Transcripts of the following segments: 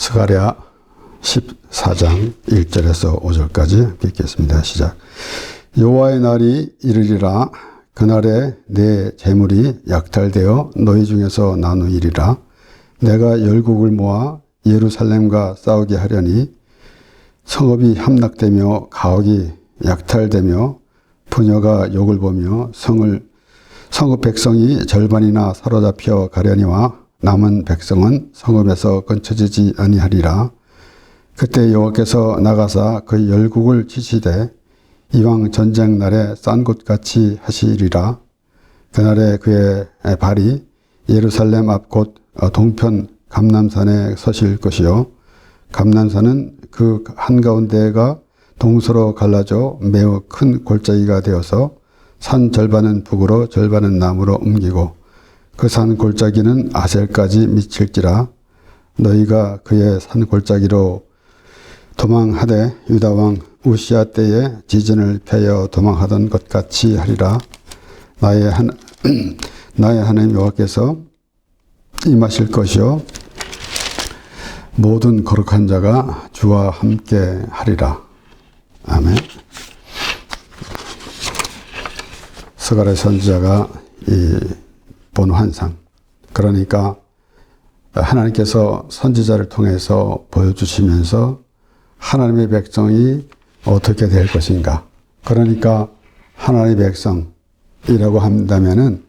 스가랴 14장 1절에서 5절까지 읽겠습니다. 시작. 여호와의 날이 이르리라. 그날에 내 재물이 약탈되어 너희 중에서 나누이리라. 내가 열국을 모아 예루살렘과 싸우게 하려니 성읍이 함락되며 가옥이 약탈되며 부녀가 욕을 보며 성읍 백성이 절반이나 사로잡혀 가려니와 남은 백성은 성읍에서 건쳐지지 아니하리라. 그때 여호와께서 나가사 그 열국을 치시되 이왕 전쟁 날에 싼 곳같이 하시리라. 그날에 그의 발이 예루살렘 앞 곧 동편 감람산에 서실 것이요 감람산은 그 한가운데가 동서로 갈라져 매우 큰 골짜기가 되어서 산 절반은 북으로 절반은 남으로 옮기고 그 산 골짜기는 아셀까지 미칠지라. 너희가 그의 산 골짜기로 도망하되 유다 왕 우시야 때에 지진을 패여 도망하던 것 같이 하리라. 나의 하나님 여호와께서 임하실 것이요 모든 거룩한 자가 주와 함께 하리라. 아멘. 스가랴 선지자가 본 환상, 그러니까 하나님께서 선지자를 통해서 보여주시면서 하나님의 백성이 어떻게 될 것인가. 그러니까 하나님의 백성이라고 한다면은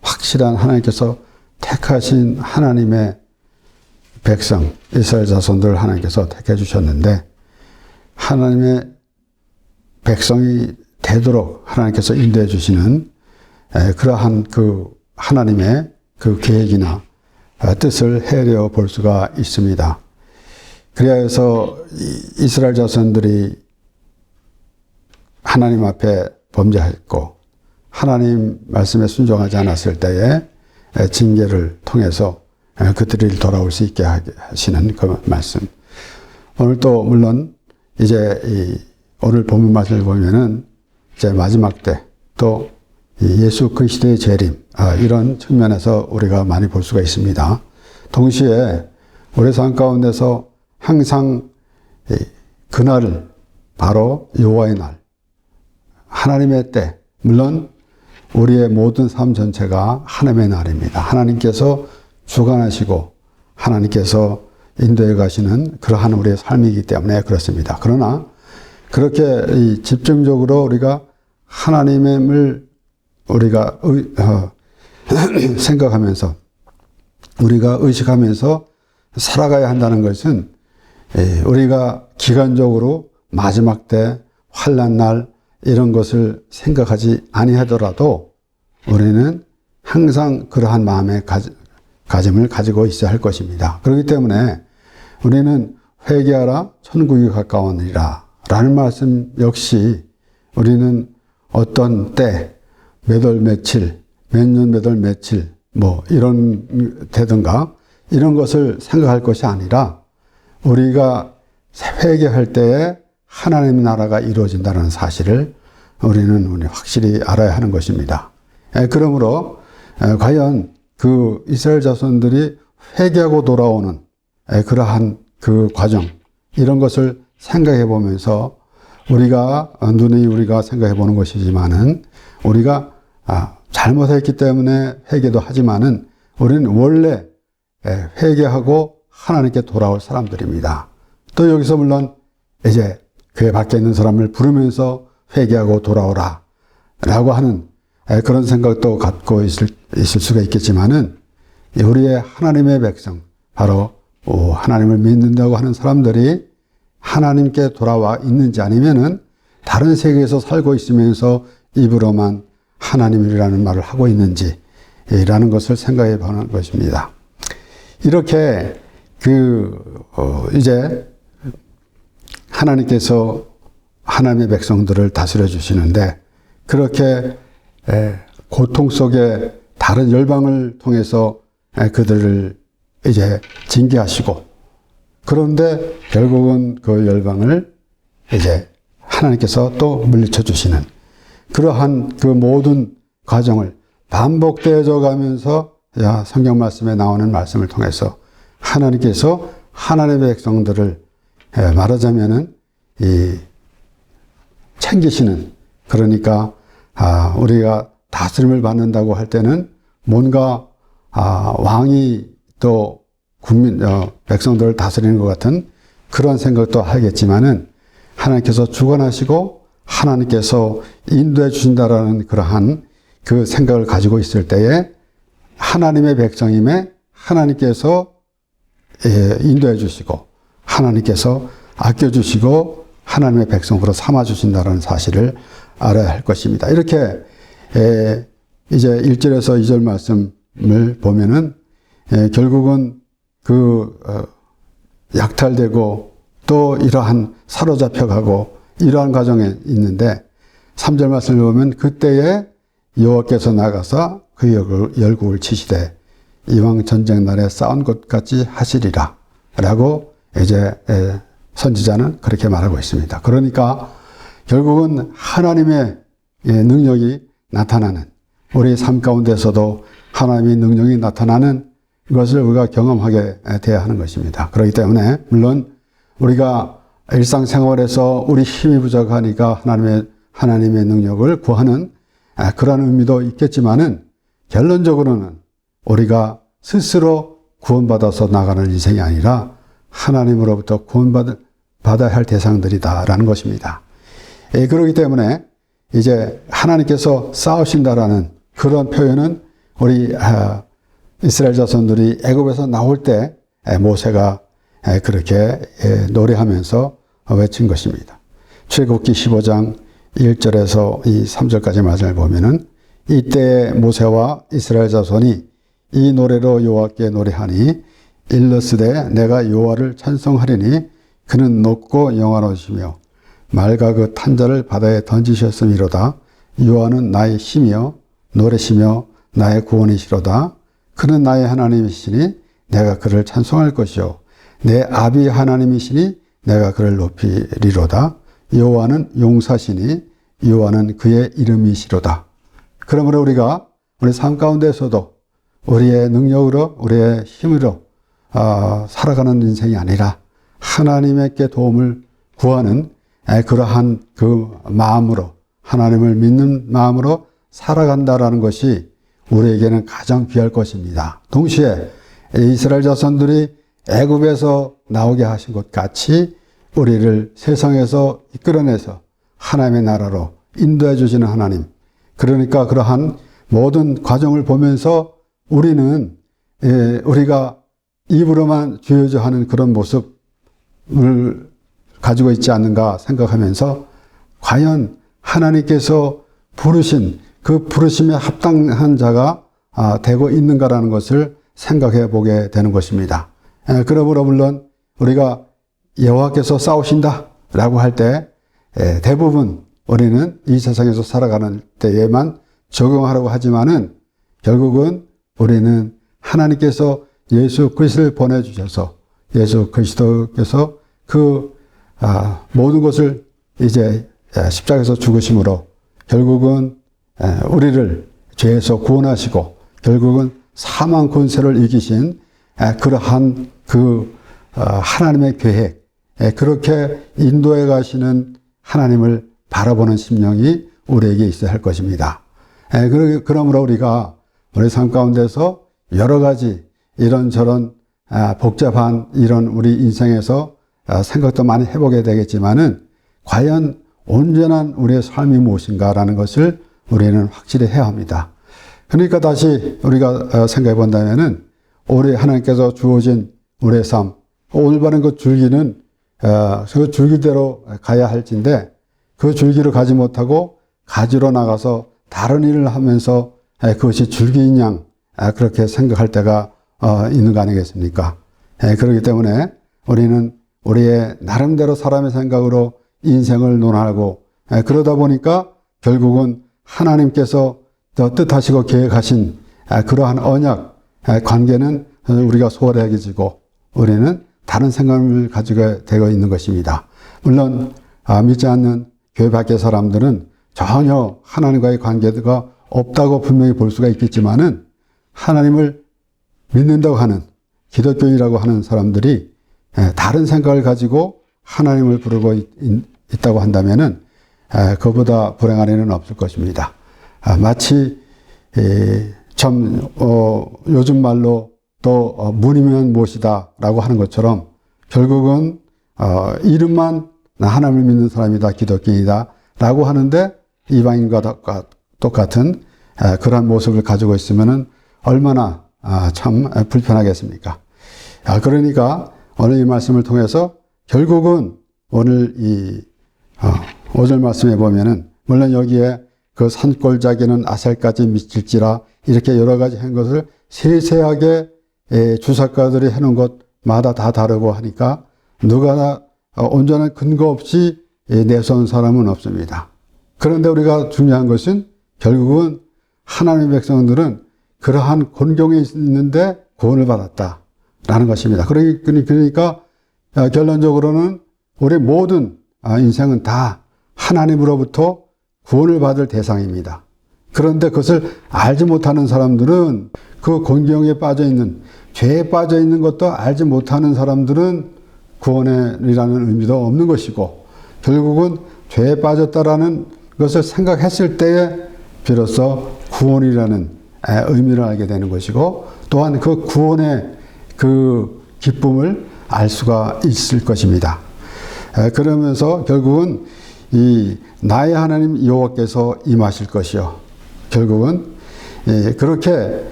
확실한 하나님께서 택하신 하나님의 백성, 이스라엘 자손들을 하나님께서 택해 주셨는데 하나님의 백성이 되도록 하나님께서 인도해 주시는 그러한 그 하나님의 그 계획이나 뜻을 헤아려 볼 수가 있습니다. 그래서 이스라엘 자손들이 하나님 앞에 범죄했고 하나님 말씀에 순종하지 않았을 때에 징계를 통해서 그들이 돌아올 수 있게 하시는 그 말씀. 오늘 또 물론 이제 오늘 본문 말씀을 보면은 이제 마지막 때 또 예수 그리스도의 재림, 이런 측면에서 우리가 많이 볼 수가 있습니다. 동시에 우리 삶 가운데서 항상 그날을 바로 여호와의 날, 하나님의 때, 물론 우리의 모든 삶 전체가 하나님의 날입니다. 하나님께서 주관하시고 하나님께서 인도해 가시는 그러한 우리의 삶이기 때문에 그렇습니다. 그러나 그렇게 집중적으로 우리가 하나님을 우리가 생각하면서 우리가 의식하면서 살아가야 한다는 것은 우리가 기간적으로 마지막 때 환난 날 이런 것을 생각하지 아니하더라도 우리는 항상 그러한 마음의 가짐을 가지고 있어야 할 것입니다. 그렇기 때문에 우리는 회개하라 천국이 가까우니라 라는 말씀 역시 우리는 어떤 때 몇 월 며칠 몇 년 몇 월 며칠 뭐 이런 되든가 이런 것을 생각할 것이 아니라 우리가 회개할 때에 하나님의 나라가 이루어진다는 사실을 우리는 확실히 알아야 하는 것입니다. 그러므로 과연 그 이스라엘 자손들이 회개하고 돌아오는 그러한 그 과정, 이런 것을 생각해 보면서 우리가 생각해 보는 것이지만은 우리가 잘못했기 때문에 회개도 하지만은 우리는 원래 회개하고 하나님께 돌아올 사람들입니다. 또 여기서 물론 이제 교회 밖에 있는 사람을 부르면서 회개하고 돌아오라 라고 하는 그런 생각도 갖고 있을 수가 있겠지만은 우리의 하나님의 백성, 바로 하나님을 믿는다고 하는 사람들이 하나님께 돌아와 있는지 아니면은 다른 세계에서 살고 있으면서 입으로만 하나님이라는 말을 하고 있는지 라는 것을 생각해 보는 것입니다. 이렇게 이제 하나님께서 하나님의 백성들을 다스려 주시는데 그렇게 고통 속에 다른 열방을 통해서 그들을 이제 징계하시고, 그런데 결국은 그 열방을 이제 하나님께서 또 물리쳐 주시는 그러한 그 모든 과정을 반복되어져 가면서 성경 말씀에 나오는 말씀을 통해서 하나님께서 하나님의 백성들을 말하자면은 챙기시는, 그러니까 우리가 다스림을 받는다고 할 때는 뭔가 왕이 또 백성들을 다스리는 것 같은 그런 생각도 하겠지만은 하나님께서 주관하시고 하나님께서 인도해 주신다라는 그러한 그 생각을 가지고 있을 때에 하나님의 백성임에 하나님께서 인도해 주시고 하나님께서 아껴주시고 하나님의 백성으로 삼아 주신다는 사실을 알아야 할 것입니다. 이렇게 이제 1절에서 2절 말씀을 보면은 결국은 약탈되고 또 이러한 사로잡혀가고 이러한 과정에 있는데 3절 말씀을 보면 그때에 여호와께서 나가사 그 열국을 치시되 이왕 전쟁 날에 싸운 것 같이 하시리라 라고 이제 선지자는 그렇게 말하고 있습니다. 그러니까 결국은 하나님의 능력이 나타나는, 우리 삶 가운데서도 하나님의 능력이 나타나는 것을 우리가 경험하게 돼야 하는 것입니다. 그렇기 때문에 물론 우리가 일상생활에서 우리 힘이 부족하니까 하나님의 능력을 구하는 그런 의미도 있겠지만은 결론적으로는 우리가 스스로 구원받아서 나가는 인생이 아니라 하나님으로부터 구원받아야 할 대상들이다라는 것입니다. 그렇기 때문에 이제 하나님께서 싸우신다라는 그런 표현은 우리 이스라엘 자손들이 애굽에서 나올 때 모세가 그렇게 노래하면서 외친 것입니다. 출애굽기 15장 1절에서 이 3절까지 말씀을 보면은 이때 모세와 이스라엘 자손이 이 노래로 여호와께 노래하니 일러스되 내가 여호와를 찬송하리니 그는 높고 영화로우시며 말과 그 탄자를 바다에 던지셨음이로다. 여호와는 나의 힘이요 노래시며 나의 구원이시로다. 그는 나의 하나님이시니 내가 그를 찬송할 것이요 내 아비 하나님이시니 내가 그를 높이리로다. 여호와는 용사시니 여호와는 그의 이름이시로다. 그러므로 우리가 우리 삶 가운데서도 우리의 능력으로 우리의 힘으로 살아가는 인생이 아니라 하나님께 도움을 구하는 그러한 그 마음으로, 하나님을 믿는 마음으로 살아간다라는 것이 우리에게는 가장 귀할 것입니다. 동시에 이스라엘 자손들이 애굽에서 나오게 하신 것 같이 우리를 세상에서 이끌어내서 하나님의 나라로 인도해 주시는 하나님, 그러니까 그러한 모든 과정을 보면서 우리는 우리가 입으로만 주여주하는 그런 모습을 가지고 있지 않는가 생각하면서 과연 하나님께서 부르신 그 부르심에 합당한 자가 되고 있는가라는 것을 생각해 보게 되는 것입니다. 그러므로 물론 우리가 여호와께서 싸우신다라고 할 때 대부분 우리는 이 세상에서 살아가는 때에만 적용하려고 하지만은 결국은 우리는 하나님께서 예수 그리스도를 보내주셔서 예수 그리스도께서 그 모든 것을 이제 십자가에서 죽으심으로 결국은 우리를 죄에서 구원하시고 결국은 사망 권세를 이기신 그러한 그 하나님의 계획, 그렇게 인도해 가시는 하나님을 바라보는 심령이 우리에게 있어야 할 것입니다. 그러므로 우리가 우리 삶 가운데서 여러 가지 이런저런 복잡한 이런 우리 인생에서 생각도 많이 해보게 되겠지만은 과연 온전한 우리의 삶이 무엇인가라는 것을 우리는 확실히 해야 합니다. 그러니까 다시 우리가 생각해 본다면은 우리 하나님께서 주어진 우리의 삶, 올바른 그 줄기는 그 줄기대로 가야 할진데 그 줄기를 가지 못하고 가지로 나가서 다른 일을 하면서 그것이 줄기인 양 그렇게 생각할 때가 있는 거 아니겠습니까? 그렇기 때문에 우리는 우리의 나름대로 사람의 생각으로 인생을 논하고 그러다 보니까 결국은 하나님께서 더 뜻하시고 계획하신 그러한 언약 관계는 우리가 소홀히 여기지고 우리는 다른 생각을 가지고 되어 있는 것입니다. 물론 믿지 않는 교회 밖의 사람들은 전혀 하나님과의 관계가 없다고 분명히 볼 수가 있겠지만은 하나님을 믿는다고 하는 기독교인이라고 하는 사람들이 다른 생각을 가지고 하나님을 부르고 있다고 한다면은 그보다 불행한 일은 없을 것입니다. 마치 요즘 말로 또 문이면 무엇이다라고 하는 것처럼 결국은 이름만 나 하나님을 믿는 사람이다, 기독교인이다라고 하는데 이방인과 똑같은 그러한 모습을 가지고 있으면은 얼마나 참 불편하겠습니까? 그러니까 오늘 이 말씀을 통해서 결국은 오늘 이 5절 말씀에 보면은 물론 여기에 그 산골짜기는 아셀까지 미칠지라 이렇게 여러 가지 한 것을 세세하게 주석가들이 해놓은 것마다 다 다르고 하니까 누가 온전한 근거 없이 내세운 사람은 없습니다. 그런데 우리가 중요한 것은 결국은 하나님의 백성들은 그러한 곤경에 있는데 구원을 받았다라는 것입니다. 그러니까 결론적으로는 우리 모든 인생은 다 하나님으로부터 구원을 받을 대상입니다. 그런데 그것을 알지 못하는 사람들은 그 곤경에 빠져 있는, 죄에 빠져 있는 것도 알지 못하는 사람들은 구원이라는 의미도 없는 것이고 결국은 죄에 빠졌다라는 것을 생각했을 때에 비로소 구원이라는 의미를 알게 되는 것이고 또한 그 구원의 그 기쁨을 알 수가 있을 것입니다. 그러면서 결국은 이 나의 하나님 여호와께서 임하실 것이요. 결국은 그렇게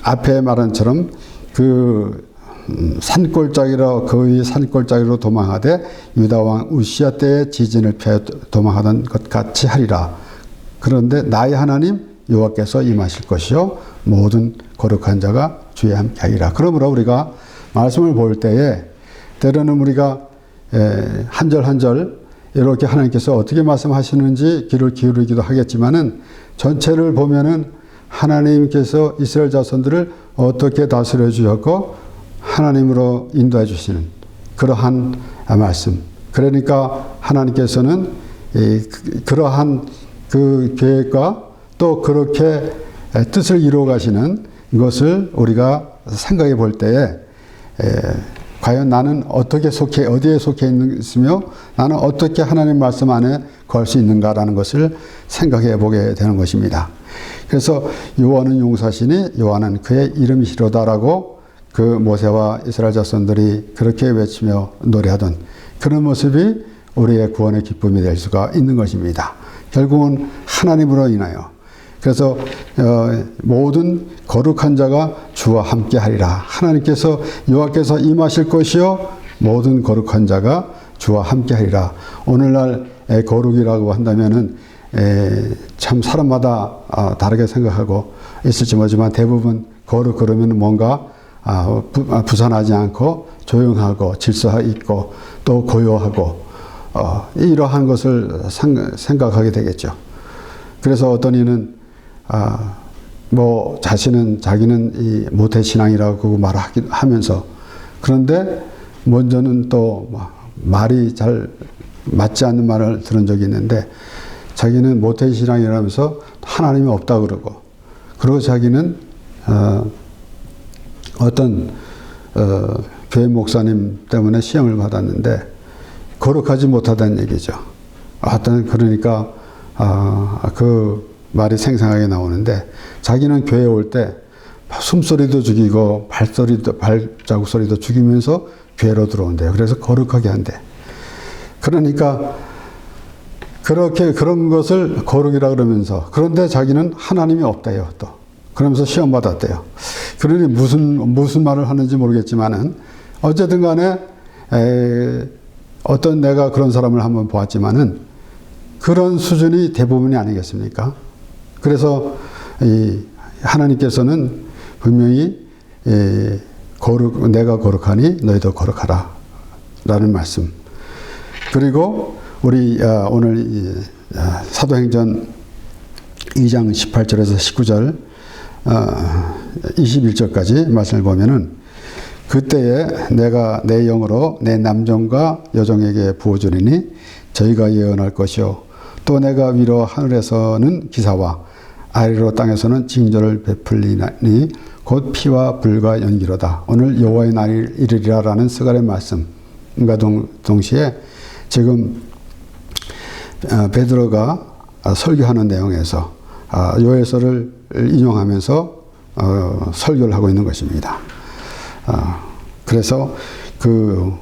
앞에 말한 처럼 그 산골짜기로 거의 산골짜기로 도망하되 유다 왕 우시야 때의 지진을 피하여 도망하던 것 같이 하리라. 그런데 나의 하나님 여호와께서 임하실 것이요 모든 거룩한 자가 주에 함께하리라. 그러므로 우리가 말씀을 볼 때에 때로는 우리가 한 절 한 절 이렇게 하나님께서 어떻게 말씀하시는지 귀를 기울이기도 하겠지만은 전체를 보면은 하나님께서 이스라엘 자손들을 어떻게 다스려 주셨고 하나님으로 인도해 주시는 그러한 말씀. 그러니까 하나님께서는 그러한 그 계획과 또 그렇게 뜻을 이루어 가시는 것을 우리가 생각해 볼 때에 과연 나는 어떻게 어디에 속해 있으며 나는 어떻게 하나님 말씀 안에 거할 수 있는가라는 것을 생각해 보게 되는 것입니다. 그래서 여호와는 용사시니 여호와는 그의 이름이시로다라고 그 모세와 이스라엘 자손들이 그렇게 외치며 노래하던 그런 모습이 우리의 구원의 기쁨이 될 수가 있는 것입니다. 결국은 하나님으로 인하여 그래서 모든 거룩한 자가 주와 함께 하리라. 하나님께서 여호와께서 임하실 것이요 모든 거룩한 자가 주와 함께 하리라. 오늘날 거룩이라고 한다면은 참 사람마다 다르게 생각하고 있을지 모르지만 대부분 거룩 그러면 뭔가 부산하지 않고 조용하고 질서 있고 또 고요하고 이러한 것을 생각하게 되겠죠. 그래서 어떤 이는 자기는 이 모태신앙이라고 말하면서 그런데 먼저는 또 말이 잘 맞지 않는 말을 들은 적이 있는데 자기는 모태신앙이라면서 하나님이 없다 그러고 자기는 어떤 교회 목사님 때문에 시험을 받았는데 거룩하지 못하다는 얘기죠. 그러니까 그 말이 생생하게 나오는데 자기는 교회에 올 때 숨소리도 죽이고 발자국 소리도 죽이면서 교회로 들어온대요. 그래서 거룩하게 한대. 그러니까 그런 것을 거룩이라 그러면서 그런데 자기는 하나님이 없대요. 또 그러면서 시험 받았대요. 그러니 무슨 말을 하는지 모르겠지만은 어쨌든 간에 어떤 내가 그런 사람을 한번 보았지만은 그런 수준이 대부분이 아니겠습니까? 그래서 하나님께서는 분명히 내가 거룩하니 너희도 거룩하라 라는 말씀. 그리고 우리 오늘 사도행전 2장 18절에서 19절 21절까지 말씀을 보면은 그때에 내가 내 영으로 내 남종과 여종에게 부어주리니 저희가 예언할 것이요 또 내가 위로 하늘에서는 기사와 아래로 땅에서는 징조를 베풀리니 곧 피와 불과 연기로다. 오늘 여호와의 날이 이르리라라는 스가랴 말씀과 동시에 지금 베드로가 설교하는 내용에서 요에서를 인용하면서 설교를 하고 있는 것입니다. 그래서 그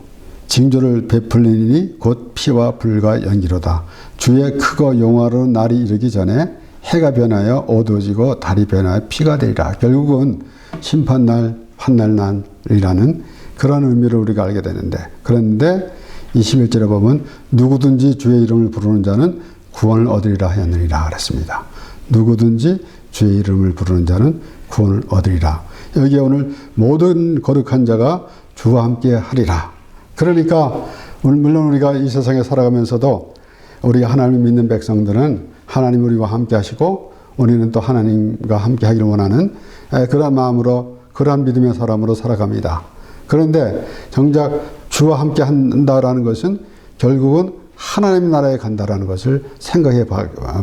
징조를 베풀리니 곧 피와 불과 연기로다. 주의 크고 영화로운 날이 이르기 전에 해가 변하여 어두워지고 달이 변하여 피가 되리라. 결국은 심판날, 환난날이라는 그런 의미를 우리가 알게 되는데, 그런데 21절에 보면 누구든지 주의 이름을 부르는 자는 구원을 얻으리라 하였느니라 그랬습니다. 누구든지 주의 이름을 부르는 자는 구원을 얻으리라. 여기에 오늘 모든 거룩한 자가 주와 함께 하리라. 그러니까 물론 우리가 이 세상에 살아가면서도 우리가 하나님을 믿는 백성들은 하나님 우리와 함께 하시고 우리는 또 하나님과 함께 하기를 원하는 그러한 마음으로, 그러한 믿음의 사람으로 살아갑니다. 그런데 정작 주와 함께 한다라는 것은 결국은 하나님 나라에 간다라는 것을 생각해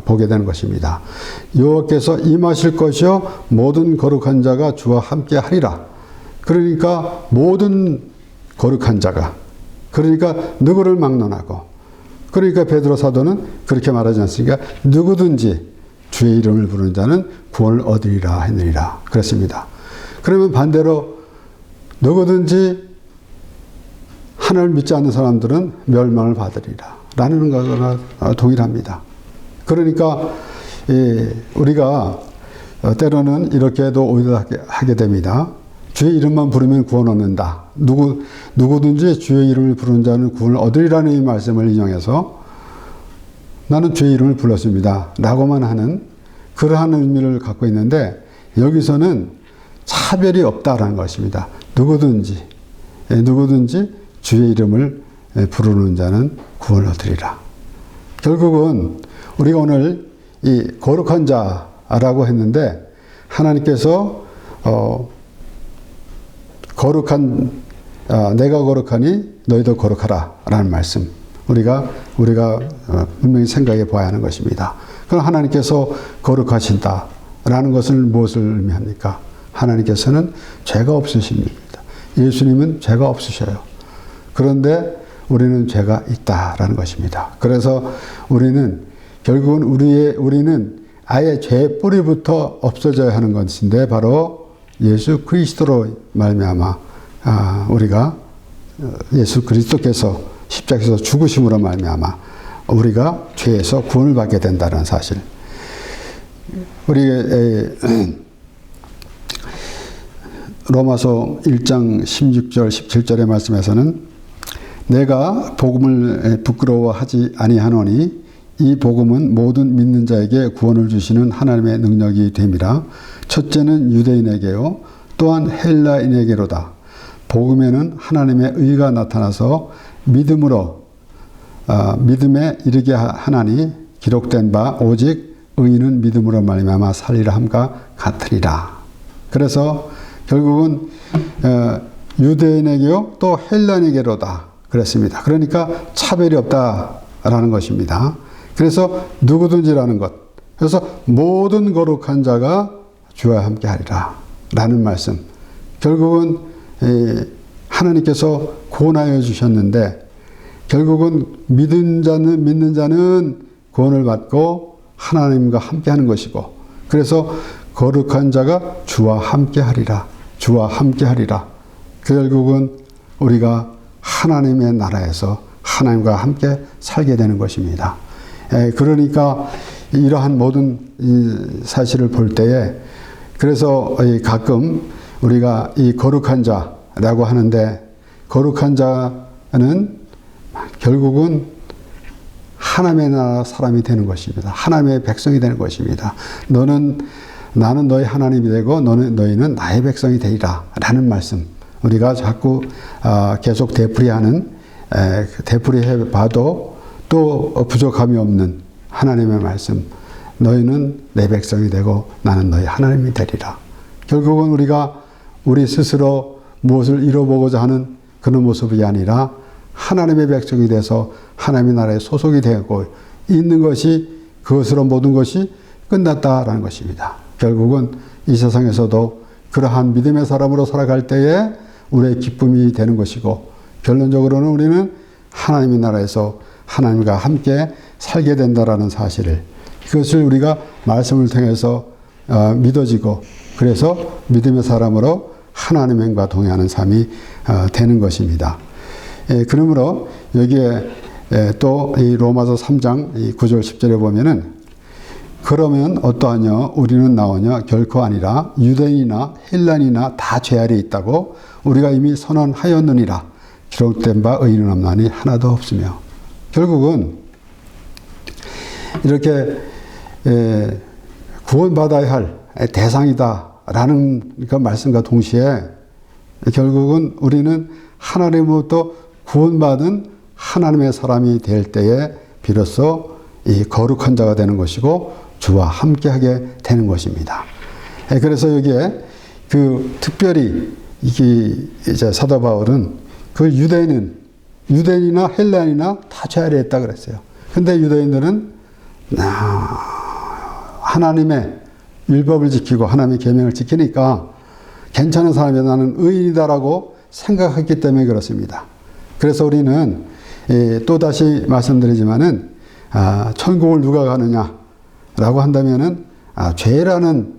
보게 되는 것입니다. 여호와께서 임하실 것이요 모든 거룩한 자가 주와 함께 하리라. 그러니까 모든 거룩한 자가, 그러니까 누구를 막론하고, 그러니까 베드로 사도는 그렇게 말하지 않습니까? 누구든지 주의 이름을 부르는 자는 구원을 얻으리라 했느니라 그랬습니다. 그러면 반대로 누구든지 하나님을 믿지 않는 사람들은 멸망을 받으리라 라는 거나 동일합니다. 그러니까 우리가 때로는 이렇게도 오히려 하게 됩니다. 주의 이름만 부르면 구원 얻는다. 누구든지 주의 이름을 부르는 자는 구원을 얻으리라는 이 말씀을 인용해서 나는 주의 이름을 불렀습니다 라고만 하는 그러한 의미를 갖고 있는데, 여기서는 차별이 없다라는 것입니다. 누구든지 주의 이름을 부르는 자는 구원을 얻으리라. 결국은 우리가 오늘 이 거룩한 자라고 했는데, 하나님께서 내가 거룩하니 너희도 거룩하라 라는 말씀, 우리가 분명히 생각해 봐야 하는 것입니다. 그럼 하나님께서 거룩하신다 라는 것은 무엇을 의미합니까? 하나님께서는 죄가 없으십니다. 예수님은 죄가 없으셔요. 그런데 우리는 죄가 있다라는 것입니다. 그래서 결국은 우리는 아예 죄 뿌리부터 없어져야 하는 것인데, 바로 예수 그리스도로 말미암아 우리가 예수 그리스도께서 십자가에서 죽으심으로 말미암아 우리가 죄에서 구원을 받게 된다는 사실. 우리 로마서 1장 16절 17절의 말씀에서는 내가 복음을 부끄러워하지 아니하노니 이 복음은 모든 믿는 자에게 구원을 주시는 하나님의 능력이 됨이라. 첫째는 유대인에게요 또한 헬라인에게로다. 복음에는 하나님의 의가 나타나서 믿음에 이르게 하나니 기록된 바 오직 의인은 믿음으로 말미암아 살리라 함과 같으리라. 그래서 결국은 유대인에게요 또 헬라인에게로다 그랬습니다. 그러니까 차별이 없다라는 것입니다. 그래서 누구든지라는 것, 그래서 모든 거룩한 자가 주와 함께 하리라 라는 말씀. 결국은 하나님께서 구원하여 주셨는데, 결국은 믿는 자는 구원을 받고 하나님과 함께 하는 것이고, 그래서 거룩한 자가 주와 함께 하리라. 주와 함께 하리라. 결국은 우리가 하나님의 나라에서 하나님과 함께 살게 되는 것입니다. 그러니까 이러한 모든 사실을 볼 때에, 그래서 가끔 우리가 이 거룩한 자라고 하는데, 거룩한 자는 결국은 하나님의 나라 사람이 되는 것입니다. 하나님의 백성이 되는 것입니다. 나는 너희 하나님이 되고 너희는 나의 백성이 되리라 라는 말씀. 우리가 자꾸 계속 되풀이해 봐도 또 부족함이 없는 하나님의 말씀. 너희는 내 백성이 되고 나는 너희 하나님이 되리라. 결국은 우리 스스로 무엇을 이뤄보고자 하는 그런 모습이 아니라 하나님의 백성이 돼서 하나님의 나라에 소속이 되고 있는 것이, 그것으로 모든 것이 끝났다라는 것입니다. 결국은 이 세상에서도 그러한 믿음의 사람으로 살아갈 때에 우리의 기쁨이 되는 것이고, 결론적으로는 우리는 하나님의 나라에서 하나님과 함께 살게 된다라는 사실을, 그것을 우리가 말씀을 통해서 믿어지고, 그래서 믿음의 사람으로 하나님과 동행하는 삶이 되는 것입니다. 그러므로 여기에 또 이 로마서 3장 9절 10절에 보면은, 그러면 어떠하냐 우리는 나오냐 결코 아니라 유대인이나 헬란이나 다 죄 아래 있다고 우리가 이미 선언하였느니라. 기록된 바 의인은 없나니 하나도 없으며. 결국은 이렇게 구원받아야 할 대상이다라는 그 말씀과 동시에 결국은 우리는 하나님으로부터 구원받은 하나님의 사람이 될 때에 비로소 이 거룩한 자가 되는 것이고 주와 함께하게 되는 것입니다. 그래서 여기에 그 특별히 이제 사도 바울은 그 유대인이나 헬라인이나 다 죄 아래 있다 그랬어요. 근데 유대인들은 하나님의 율법을 지키고 하나님의 계명을 지키니까 괜찮은 사람이 나는 의인이다라고 생각했기 때문에 그렇습니다. 그래서 우리는 또다시 말씀드리지만은 천국을 누가 가느냐라고 한다면은 죄라는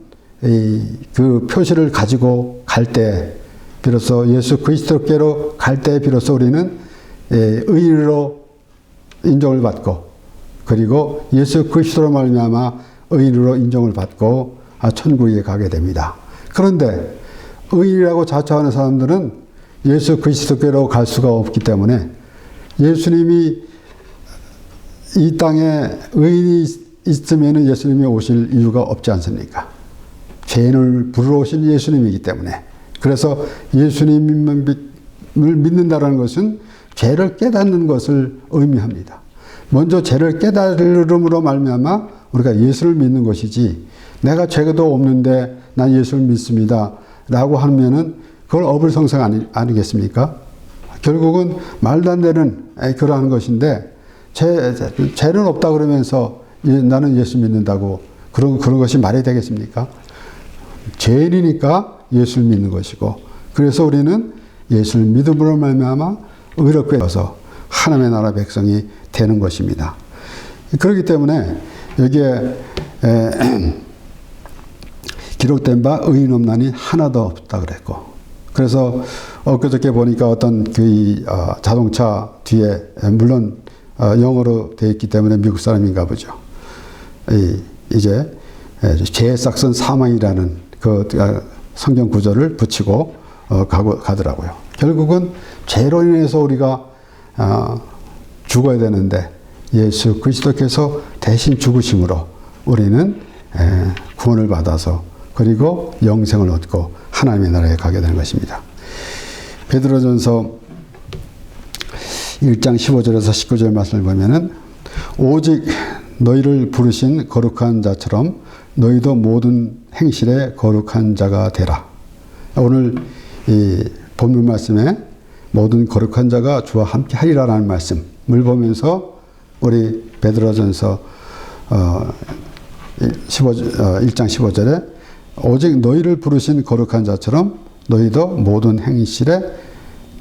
그 표시를 가지고 갈 때 비로소 예수 그리스도께로 갈 때 비로소 우리는 의인으로 인정을 받고, 그리고 예수 그리스도로 말미암아 의인으로 인정을 받고 천국에 가게 됩니다. 그런데 의인이라고 자처하는 사람들은 예수 그리스도께로 갈 수가 없기 때문에 예수님이 이 땅에 의인이 있으면 예수님이 오실 이유가 없지 않습니까? 죄인을 부르러 오신 예수님이기 때문에. 그래서 예수님을 믿는다는 것은 죄를 깨닫는 것을 의미합니다. 먼저 죄를 깨달음으로 말미암아 우리가 예수를 믿는 것이지, 내가 죄도 없는데 난 예수를 믿습니다 라고 하면은 그걸 어불성성 아니겠습니까? 결국은 말도 안 되는 그러한 것인데, 죄는 없다 그러면서 나는 예수 믿는다고 그런 것이 말이 되겠습니까? 죄인이니까 예수를 믿는 것이고, 그래서 우리는 예수를 믿음으로 말미암아 의롭게 되어서 하나님의 나라 백성이 되는 것입니다. 그렇기 때문에 여기에 기록된 바 의인 없나니 하나도 없다 그랬고, 그래서 엊그저께 보니까 어떤 그 자동차 뒤에, 물론 영어로 되어 있기 때문에 미국 사람인가 보죠. 이제 죄의 싹은 사망이라는 그 성경 구절을 붙이고 가더라고요. 결국은 죄로 인해서 우리가 죽어야 되는데 예수 그리스도께서 대신 죽으심으로 우리는 구원을 받아서 그리고 영생을 얻고 하나님의 나라에 가게 되는 것입니다. 베드로전서 1장 15절에서 19절 말씀을 보면은, 오직 너희를 부르신 거룩한 자처럼 너희도 모든 행실에 거룩한 자가 되라. 오늘 이 본문 말씀에 모든 거룩한 자가 주와 함께 하리라라는 말씀을 보면서 우리 베드로전서 1장 15절에 오직 너희를 부르신 거룩한 자처럼 너희도 모든 행실에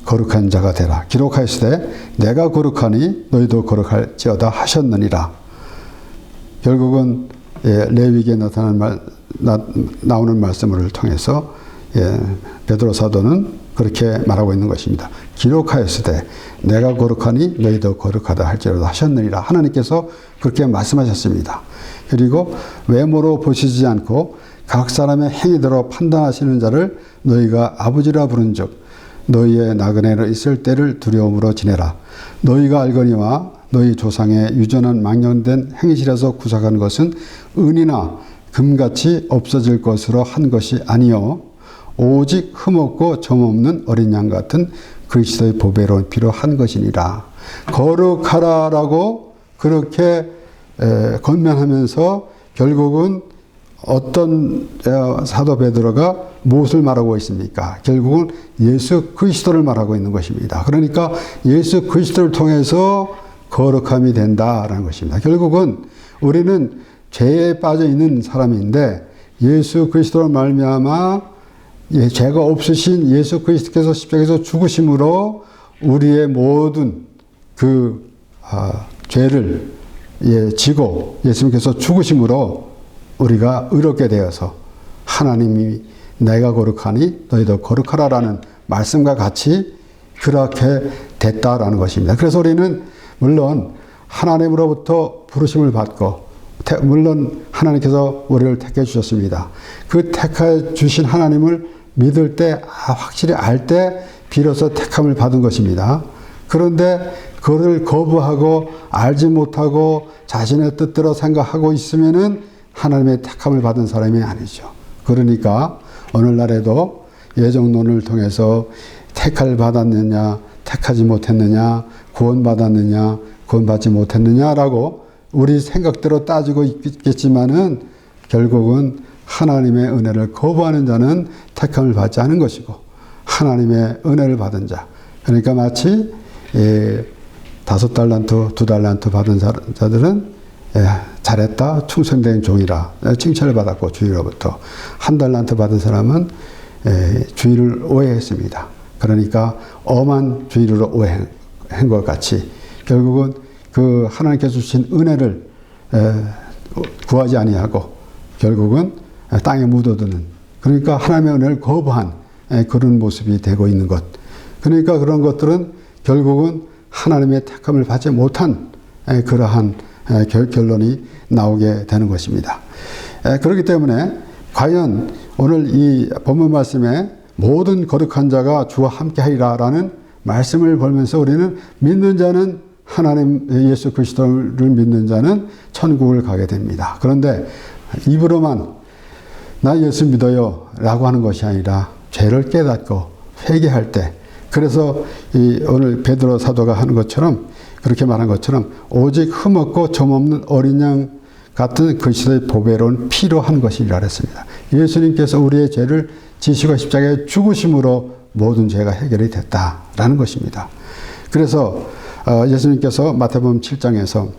거룩한 자가 되라. 기록하였으되 내가 거룩하니 너희도 거룩할지어다 하셨느니라. 결국은 레위기에 나오는 말씀을 통해서 베드로 사도는 그렇게 말하고 있는 것입니다. 기록하였으되 내가 거룩하니 너희도 거룩하다 할지라도 하셨느니라. 하나님께서 그렇게 말씀하셨습니다. 그리고 외모로 보시지 않고 각 사람의 행위대로 판단하시는 자를 너희가 아버지라 부른즉 너희의 나그네로 있을 때를 두려움으로 지내라. 너희가 알거니와 너희 조상의 유전한 망령된 행실에서 구속한 것은 은이나 금같이 없어질 것으로 한 것이 아니요 오직 흠없고 점없는 어린 양 같은 그리스도의 보배로운 피로 한 것이니라. 거룩하라라고 그렇게 권면하면서 결국은 어떤 사도 베드로가 무엇을 말하고 있습니까? 결국은 예수 그리스도를 말하고 있는 것입니다. 그러니까 예수 그리스도를 통해서 거룩함이 된다라는 것입니다. 결국은 우리는 죄에 빠져 있는 사람인데 예수 그리스도를 말미암아 죄가 없으신 예수 그리스도께서 십자가에서 죽으심으로 우리의 모든 죄를 지고 예수님께서 죽으심으로 우리가 의롭게 되어서 하나님이 내가 거룩하니 너희도 거룩하라라는 말씀과 같이 그렇게 됐다라는 것입니다. 그래서 우리는 물론 하나님으로부터 부르심을 받고 물론 하나님께서 우리를 택해 주셨습니다. 그 택해 주신 하나님을 믿을 때 확실히 알 때 비로소 택함을 받은 것입니다. 그런데 그것을 거부하고 알지 못하고 자신의 뜻대로 생각하고 있으면은 하나님의 택함을 받은 사람이 아니죠. 그러니까 오늘날에도 예정론을 통해서 택할 받았느냐, 택하지 못했느냐, 구원받았느냐, 구원받지 못했느냐라고 우리 생각대로 따지고 있겠지만은 결국은 하나님의 은혜를 거부하는 자는 택함을 받지 않은 것이고 하나님의 은혜를 받은 자, 그러니까 마치 5달란트, 2달란트 받은 자들은 잘했다, 충성된 종이라 칭찬을 받았고 주위로부터 1달란트 받은 사람은 주의를 오해했습니다. 그러니까 엄한 주의를 오해한 것 같이 결국은 그 하나님께서 주신 은혜를 구하지 아니하고 결국은 땅에 묻어두는, 그러니까 하나님의 은혜를 거부한 그런 모습이 되고 있는 것. 그러니까 그런 것들은 결국은 하나님의 택함을 받지 못한 그러한 결론이 나오게 되는 것입니다. 그렇기 때문에 과연 오늘 이 본문 말씀에 모든 거룩한 자가 주와 함께하리라라는 말씀을 보면서 우리는 믿는 자는 하나님 예수 그리스도를 믿는 자는 천국을 가게 됩니다. 그런데 입으로만 나 예수 믿어요 라고 하는 것이 아니라 죄를 깨닫고 회개할 때, 그래서 오늘 베드로 사도가 하는 것처럼 그렇게 말한 것처럼 오직 흠없고 점없는 어린 양 같은 그리스도의 보배로운 피로 한 것이라 했습니다. 예수님께서 우리의 죄를 지시고 십자가에 죽으심으로 모든 죄가 해결이 됐다라는 것입니다. 그래서 예수님께서 마태복음 7장에서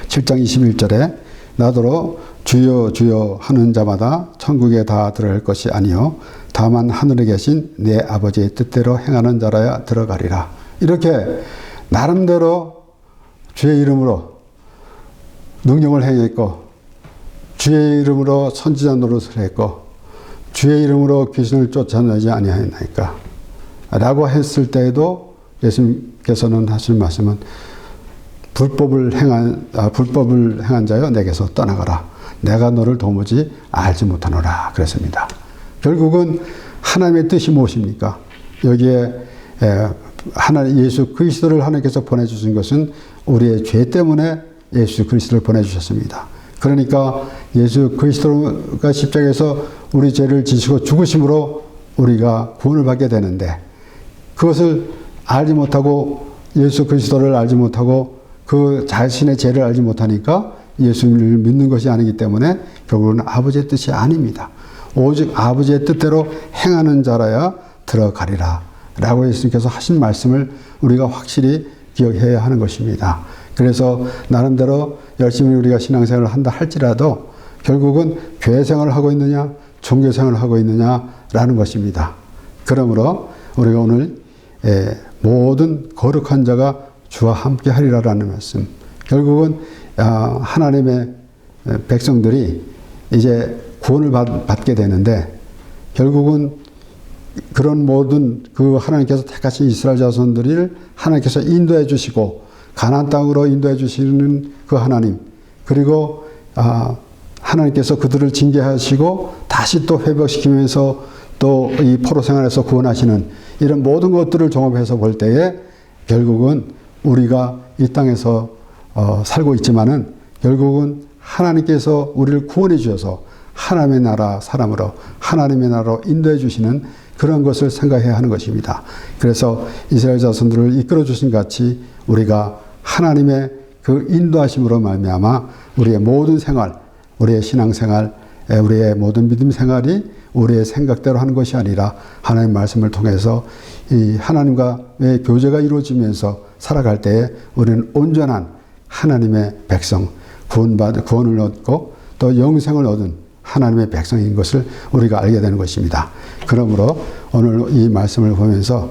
7장 21절에 나더러 주여 주여 하는 자마다 천국에 다 들어갈 것이 아니요 다만 하늘에 계신 내 아버지의 뜻대로 행하는 자라야 들어가리라. 이렇게 나름대로 주의 이름으로 능력을 행했고 주의 이름으로 선지자 노릇을 했고 주의 이름으로 귀신을 쫓아내지 아니하였나이까 라고 했을 때에도 예수님께서는 하신 말씀은 불법을 행한 자여 내게서 떠나가라. 내가 너를 도무지 알지 못하노라 그랬습니다. 결국은 하나님의 뜻이 무엇입니까? 여기에 예수 그리스도를 하나님께서 보내주신 것은 우리의 죄 때문에 예수 그리스도를 보내주셨습니다. 그러니까 예수 그리스도가 십자가에서 우리 죄를 지시고 죽으심으로 우리가 구원을 받게 되는데 그것을 알지 못하고 예수 그리스도를 알지 못하고 그 자신의 죄를 알지 못하니까 예수님을 믿는 것이 아니기 때문에 결국은 아버지의 뜻이 아닙니다. 오직 아버지의 뜻대로 행하는 자라야 들어가리라 라고 예수님께서 하신 말씀을 우리가 확실히 기억해야 하는 것입니다. 그래서 나름대로 열심히 우리가 신앙생활을 한다 할지라도 결국은 교회 생활을 하고 있느냐 종교 생활을 하고 있느냐라는 것입니다. 그러므로 우리가 오늘 모든 거룩한 자가 주와 함께 하리라라는 말씀, 결국은 하나님의 백성들이 이제 구원을 받게 되는데 결국은 그런 모든 그 하나님께서 택하신 이스라엘 자손들을 하나님께서 인도해 주시고 가나안 땅으로 인도해 주시는 그 하나님, 그리고 하나님께서 그들을 징계하시고 다시 또 회복시키면서 또 이 포로 생활에서 구원하시는 이런 모든 것들을 종합해서 볼 때에 결국은 우리가 이 땅에서 살고 있지만은 결국은 하나님께서 우리를 구원해 주셔서 하나님의 나라 사람으로 하나님의 나라로 인도해 주시는 그런 것을 생각해야 하는 것입니다. 그래서 이스라엘 자손들을 이끌어 주신 같이 우리가 하나님의 그 인도하심으로 말미암아 우리의 모든 생활, 우리의 신앙생활, 우리의 모든 믿음 생활이 우리의 생각대로 하는 것이 아니라 하나님의 말씀을 통해서 이 하나님과의 교제가 이루어지면서 살아갈 때에 우리는 온전한 하나님의 백성, 구원을 얻고 또 영생을 얻은 하나님의 백성인 것을 우리가 알게 되는 것입니다. 그러므로 오늘 이 말씀을 보면서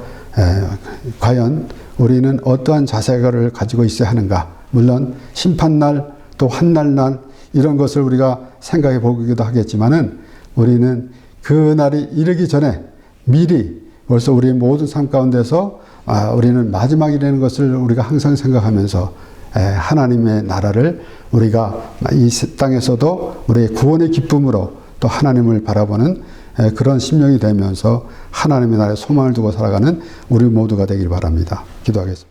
과연 우리는 어떠한 자세를 가지고 있어야 하는가. 물론 심판날 또 환난날 이런 것을 우리가 생각해 보기도 하겠지만은 우리는 그 날이 이르기 전에 미리 벌써 우리 모든 삶 가운데서 우리는 마지막이라는 것을 우리가 항상 생각하면서 하나님의 나라를 우리가 이 땅에서도 우리의 구원의 기쁨으로 또 하나님을 바라보는 그런 심령이 되면서 하나님의 나라에 소망을 두고 살아가는 우리 모두가 되길 바랍니다. 기도하겠습니다.